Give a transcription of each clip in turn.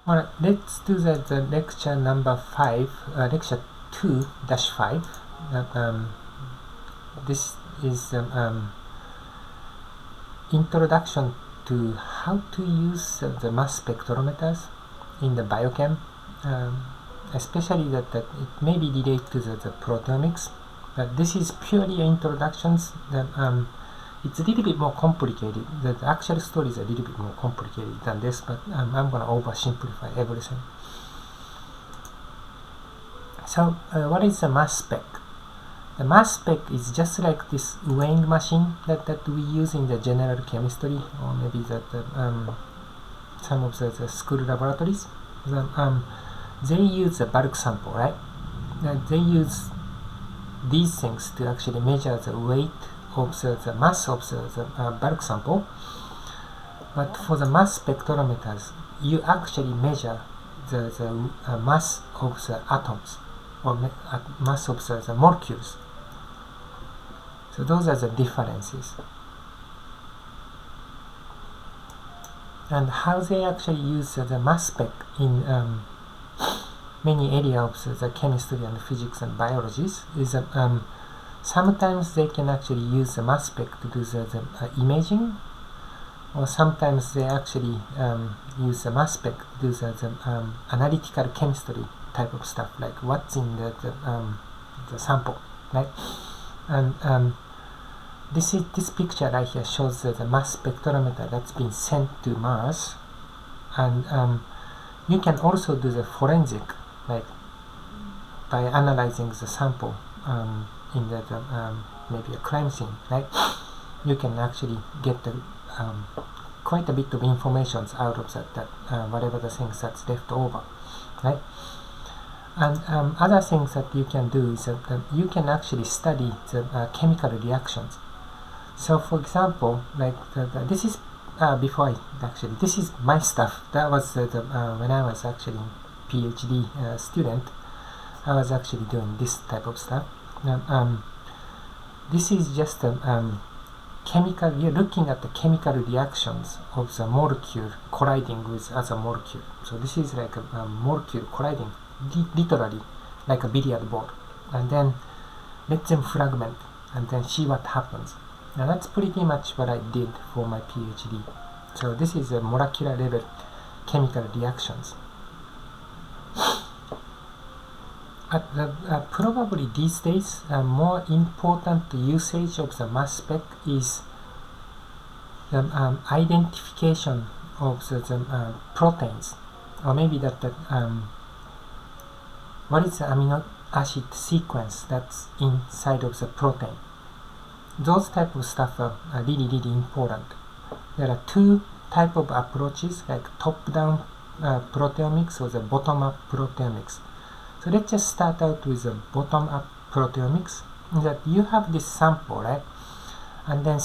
Alright, let's do the lecture number 5, lecture 2-5. This is introduction to how to use the mass spectrometers in the biochem, especially that it may be related to the proteomics. But this is purely introductions. It's a little bit more complicated. The actual story is a little bit more complicated than this, but I'm going to oversimplify everything. So what is the mass spec? The mass spec is just like this weighing machine that we use in the general chemistry, or maybe that some of the school laboratories. They use a bulk sample, right? They use these things to actually measure the weight of the mass of the bulk sample. But for the mass spectrometers, you actually measure the mass of the atoms, or mass of the molecules. So those are the differences. And how they actually use the mass spec in many areas of the chemistry and physics and biology is that sometimes they can actually use the mass spec to do the imaging, or sometimes they actually use the mass spec to do the analytical chemistry type of stuff, like what's in the sample, right? And this picture right here shows the mass spectrometer that's been sent to Mars, and you can also do the forensic, like by analyzing the sample in the maybe a crime scene, right? You can actually get quite a bit of information out of that whatever the things that's left over, right? And other things that you can do is that you can actually study the chemical reactions. So for example, like this is this is my stuff. That was when I was actually PhD student. I was actually doing this type of stuff. This is just chemical. You're looking at the chemical reactions of the molecule colliding with other molecule. So this is like a molecule colliding, literally like a billiard ball, and then let them fragment and then see what happens. Now that's pretty much what I did for my PhD. So this is a molecular level chemical reactions. Probably these days, more important usage of the mass spec is the identification of the proteins, or maybe that what is the amino acid sequence that's inside of the protein. Those type of stuff are really, really important. There are two type of approaches, like top-down proteomics or the bottom-up proteomics. So let's just start out with the bottom-up proteomics. That you have this sample, right? And then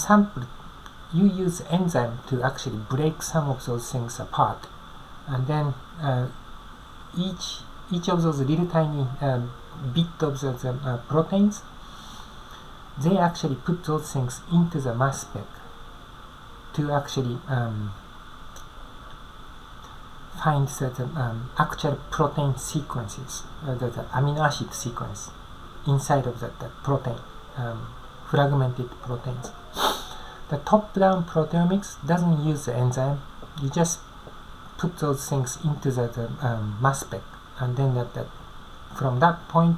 you use enzyme to actually break some of those things apart, and then each of those little tiny bit of the proteins, they actually put those things into the mass spec to actually find certain actual protein sequences, the amino acid sequence inside of that protein, fragmented proteins. The top-down proteomics doesn't use the enzyme. You just put those things into the mass spec, and then from that point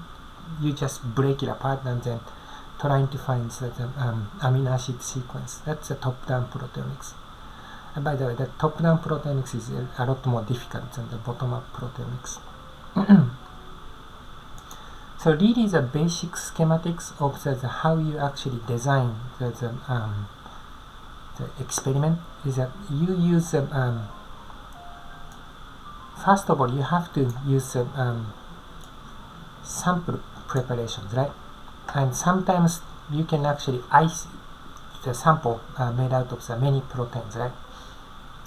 you just break it apart and then trying to find certain amino acid sequence. That's the top-down proteomics. And by the way, the top-down proteomics is a lot more difficult than the bottom-up proteomics. So really the basic schematics of how you actually design the experiment is that you use first of all you have to use sample preparations, right? And sometimes you can actually ice the sample made out of the many proteins, right?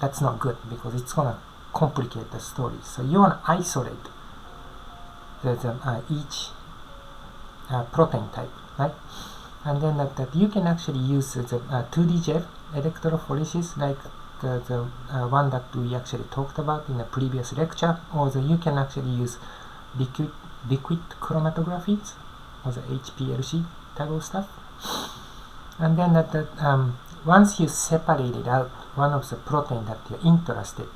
That's not good because it's gonna complicate the story. So you want to isolate each protein type, right? And then that you can actually use the 2D gel electrophoresis, like the one that we actually talked about in the previous lecture, or you can actually use liquid chromatography, or the HPLC type of stuff. And then once you separated out one of the protein that you're interested,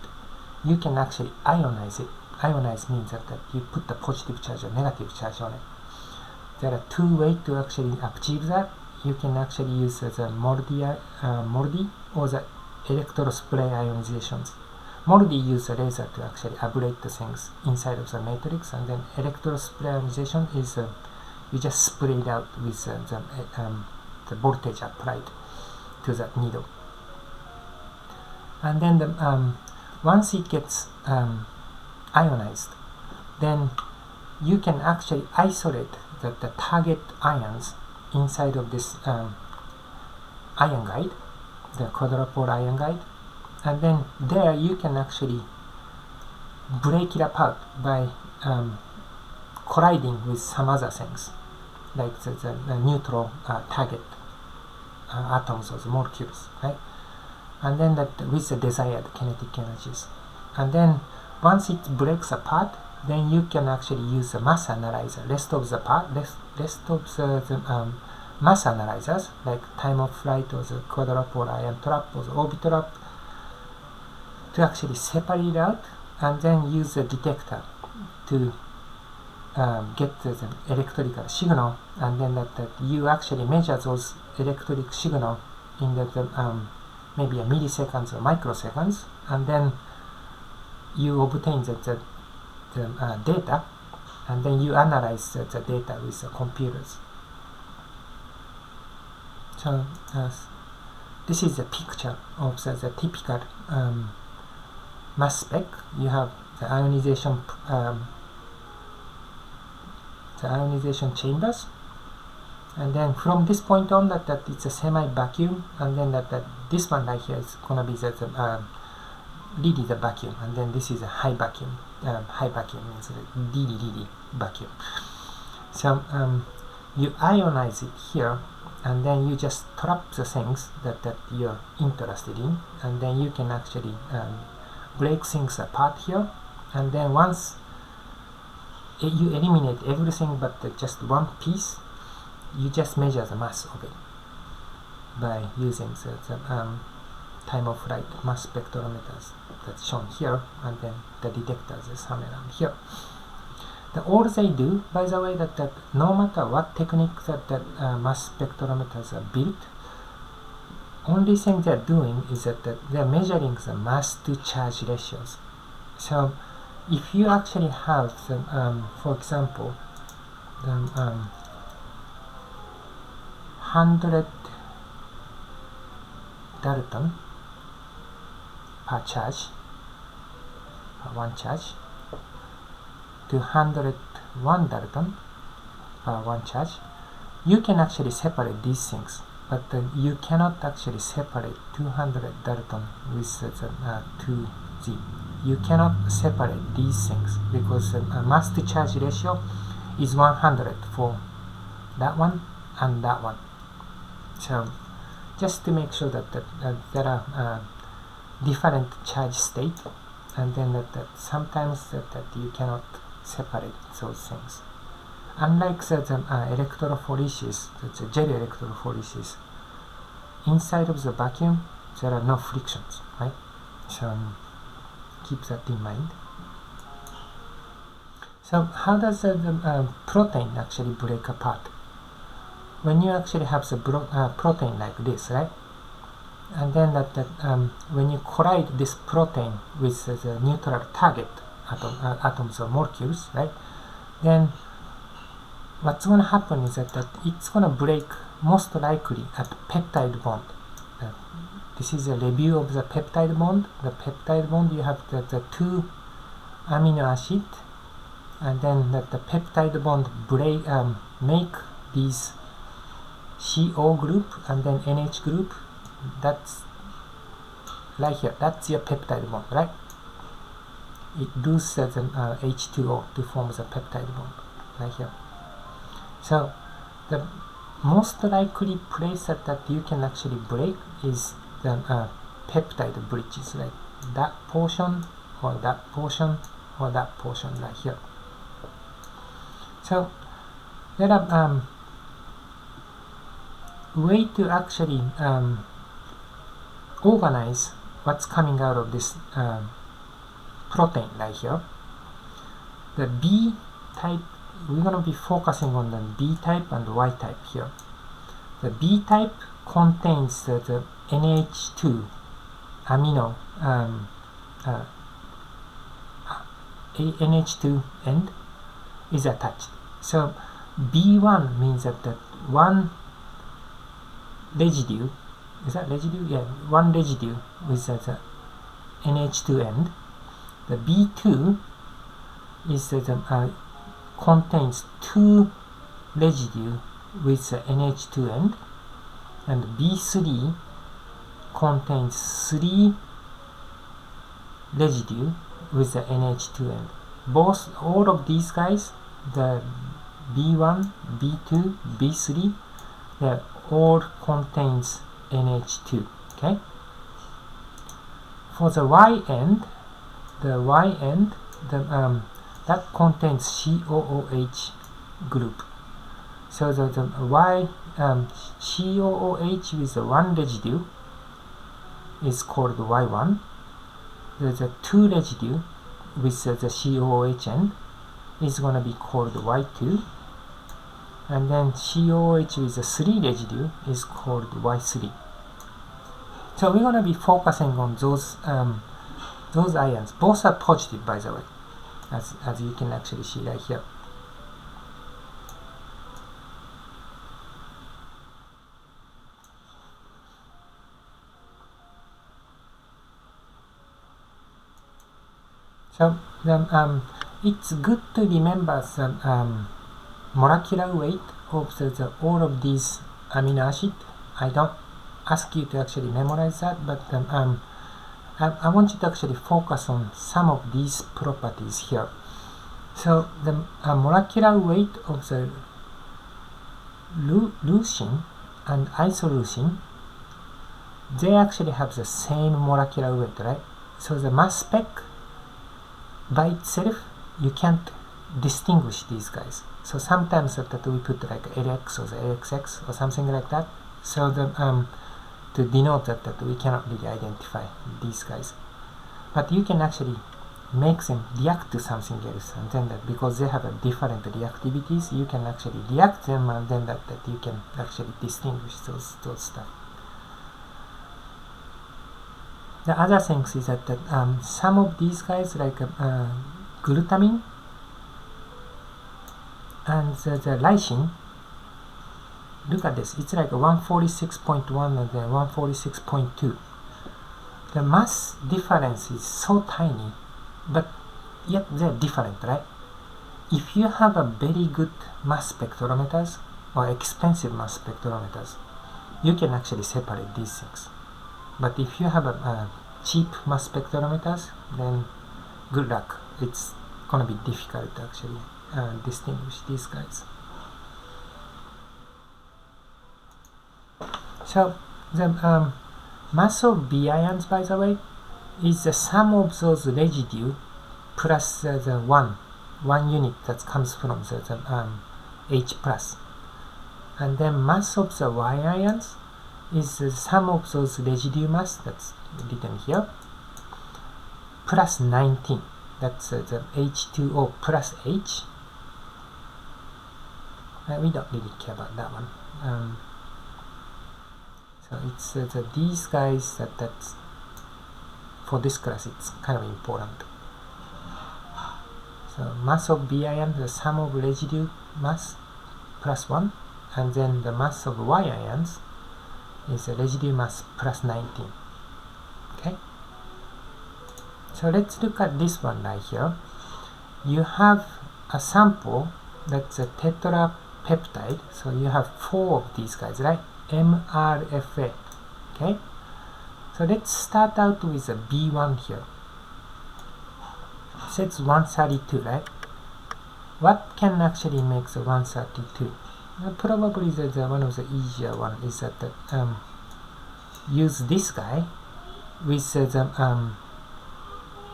you can actually ionize it. Ionize means that you put the positive charge or negative charge on it. There are two ways to actually achieve that. You can actually use the MOLDI or the electrospray ionizations. MOLDI use a laser to actually ablate the things inside of the matrix, and then electrospray ionization is you just spray it out with the voltage applied to that needle. And then once it gets ionized, then you can actually isolate the target ions inside of this ion guide, the quadrupole ion guide, and then there you can actually break it apart by colliding with some other things, like the neutral target atoms or the molecules, right? And then that with the desired kinetic energies. And then once it breaks apart, then you can actually use the mass analyzer. Rest of the mass analyzers, like time of flight or the quadrupole ion trap or the orbit trap, to actually separate it out, and then use the detector to get the electrical signal, and then that you actually measure those electric signal in maybe a milliseconds or microseconds, and then you obtain the data, and then you analyze the data with the computers. So this is a picture of the typical mass spec. You have the ionization chambers, and then from this point on that it's a semi-vacuum, and then this one right here is gonna be really the vacuum, and then this is a high vacuum. High vacuum means really vacuum. So you ionize it here, and then you just trap the things that you're interested in, and then you can actually break things apart here, and then once you eliminate everything but just one piece, you just measure the mass of it by using the time of flight mass spectrometers that's shown here, and then the detectors is somewhere around here. All they do, by the way, that no matter what technique that mass spectrometers are built, only thing they're doing is that they're measuring the mass to charge ratios. So if you actually have for example 100 Dalton per charge, per one charge, to 101 Dalton per one charge, you can actually separate these things, but you cannot actually separate 200 Dalton with 2Z. You cannot separate these things because mass to charge ratio is 100 for that one and that one. So just to make sure that there are different charge state, and then that sometimes that you cannot separate those things. Unlike the electrophoresis, the gel electrophoresis, inside of the vacuum there are no frictions, right? So keep that in mind. So how does the protein actually break apart? When you actually have the protein like this, right? And then when you collide this protein with the neutral target atoms or molecules, right? Then what's going to happen is that it's going to break most likely at peptide bond. This is a review of the peptide bond. The peptide bond, you have the two amino acid, and then the peptide bond make these CO group and then NH group. That's right here. That's your peptide bond, right? It loses H2O to form the peptide bond right here. So the most likely place that you can actually break is the peptide bridges, like that portion or that portion or that portion right here. So there are way to actually organize what's coming out of this protein right here. The B type, we're going to be focusing on the B type and Y type here. The B type contains the NH2 amino NH2 end is attached. So B1 means that the one residue, is that residue? Yeah, one residue with the NH2 end. The B2 is contains two residue with the NH2 end, and B3 contains three residue with the NH2 end. All of these guys, the B1, B2, B3, they all contains NH2. Okay. For the Y end, that contains COOH group. So the Y COOH with the one residue is called Y1. There's a two residue with the COOH end is going to be called Y2, and then COOH with the three residue is called Y3. So we're going to be focusing on those ions. Both are positive, by the way, as you can actually see right here. So it's good to remember the molecular weight of all of these amino acids. I don't ask you to actually memorize that, but I want you to actually focus on some of these properties here. So the molecular weight of the leucine and isoleucine, they actually have the same molecular weight, right? So the mass spec by itself, you can't distinguish these guys. So sometimes that we put like LX or the LXX or something like that. So to denote that we cannot really identify these guys. But you can actually make them react to something else, and then that because they have a different reactivities, you can actually react them, and then that you can actually distinguish those stuff. The other things is that some of these guys, like glutamine and the lysine, look at this, it's like 146.1 and then 146.2. The mass difference is so tiny, but yet they're different, right? If you have a very good mass spectrometers or expensive mass spectrometers, you can actually separate these things. But if you have a cheap mass spectrometers, then good luck. It's going to be difficult to actually distinguish these guys. So the mass of B ions, by the way, is the sum of those residue plus the one unit that comes from the H plus. And then mass of the Y ions is the sum of those residue mass that's written here plus 19. That's the H2O plus H. We don't really care about that one. So it's these guys that's for this class, it's kind of important. So mass of B ion, the sum of residue mass plus 1, and then the mass of Y ions is a residue mass plus 19. Okay, so let's look at this one right here. You have a sample that's a tetrapeptide, so you have 4 of these guys, right? MRFA. Okay, so let's start out with a B1 here. It says 132, right? What can actually make the 132? Probably one of the easier one is that use this guy with the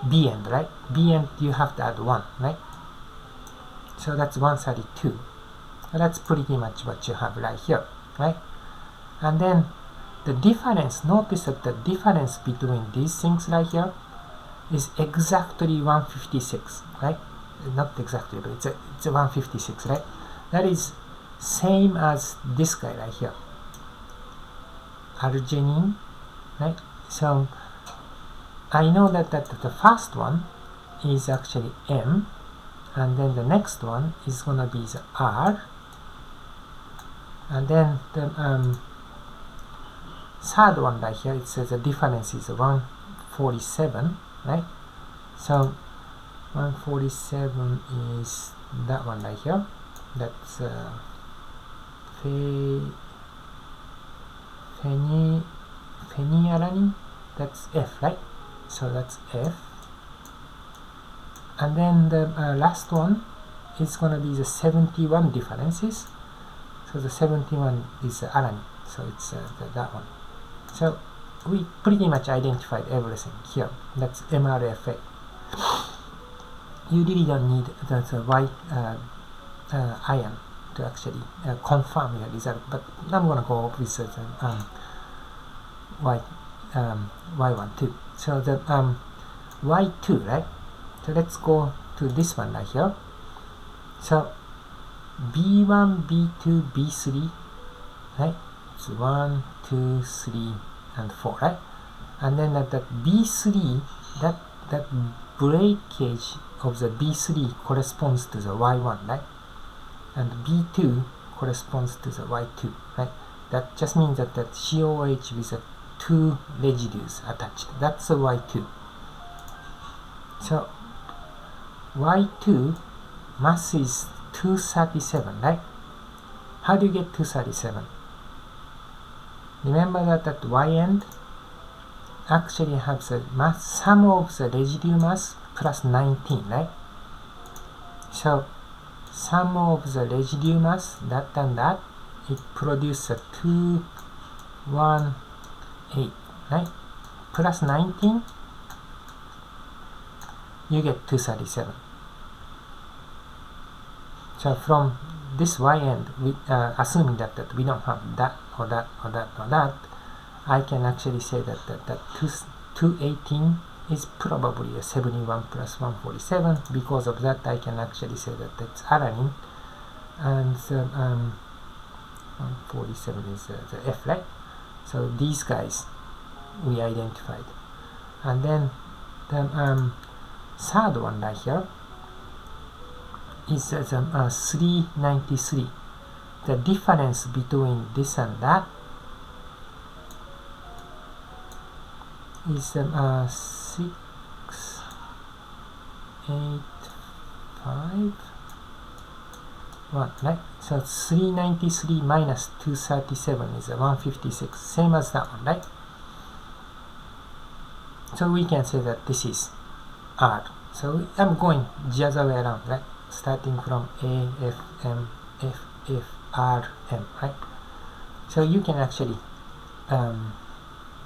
B end, right? B end you have to add 1, right? So that's 132. So that's pretty much what you have right here, right? And then the difference, notice that the difference between these things right here is exactly 156, right? Not exactly, but it's a 156, right? That is same as this guy right here, arginine, right? So I know that the first one is actually M, and then the next one is gonna be the R, and then the third one right here, it says the difference is 147, right? So 147 is that one right here. That's phenylalanine. That's F, right? So that's F. And then the last one is gonna be the 71 differences. So the 71 is alanine. So it's that one. So we pretty much identified everything here. That's MRFA. You really don't need the Y ion to actually confirm your result, but I'm gonna go with the Y1 too. So the Y2, right? So let's go to this one right here. So B1, B2, B3, right? It's 1, 2, 3, and 4, right? And then that B3, that breakage of the B3 corresponds to the Y1, right? And B2 corresponds to the Y2, right? That just means that COH with 2 residues attached. That's a Y2. So Y2 mass is 237, right? How do you get 237? Remember that Y end actually has the mass, sum of the residue mass plus 19, right? So sum of the residue mass, that and that, it produces a 218, right? Plus 19, you get 237. So from this Y end, assuming that we don't have that or that or that or that, I can actually say that 218 is probably a 71 plus 147. Because of that, I can actually say that that's alanine, and 147 is the F, right? So these guys we identified. And then the third one right here is 393. The difference between this and that is 685, right? So 393 minus 237 is 156, same as that one, right? So we can say that this is R. So I'm going the other way around, right? Starting from A, F, M, F, F, R, M, right? So you can actually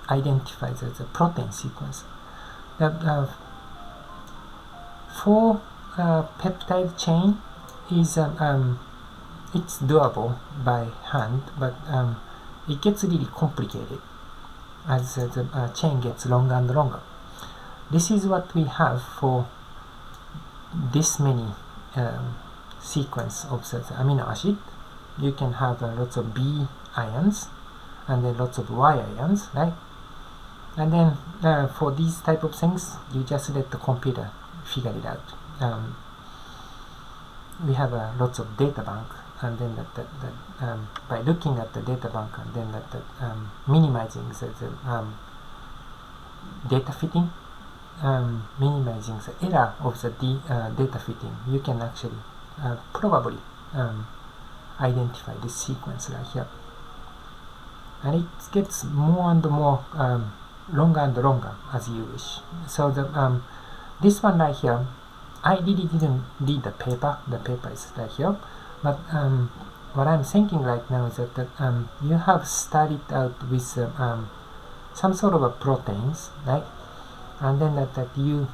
identify the protein sequence. For peptide chain is it's doable by hand, but it gets really complicated as the chain gets longer and longer. This is what we have for this many sequence of the amino acid. You can have lots of B ions and then lots of Y ions, right? And then for these type of things, you just let the computer figure it out. We have lots of data bank, and then by looking at the data bank and then minimizing the data fitting, minimizing the error of the data fitting, you can actually probably identify this sequence right here. And it gets more and more longer and longer as you wish. So this one right here, I really didn't read the paper. The paper is right here. But what I'm thinking right now is that you have started out with some sort of a proteins, right? And then that you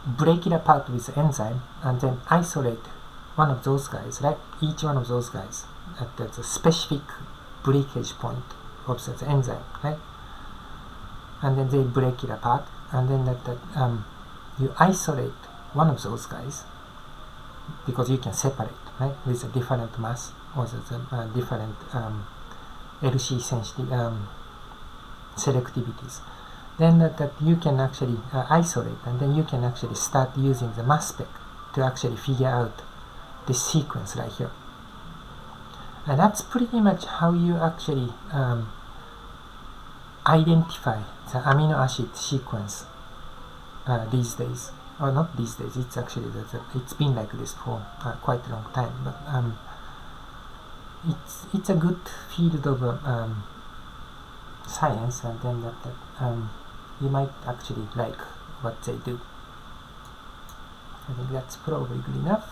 break it apart with enzyme and then isolate one of those guys, right? Each one of those guys at the specific breakage point of the enzyme, right? And then they break it apart, and then you isolate one of those guys because you can separate, right, with a different mass or the different LC selectivities. Then that you can actually isolate, and then you can actually start using the mass spec to actually figure out this sequence right here. And that's pretty much how you actually identify the amino acid sequence these days. Or not these days, it's actually it's been like this for quite a long time, but it's a good field of science, and then you might actually like what they do. I think that's probably good enough.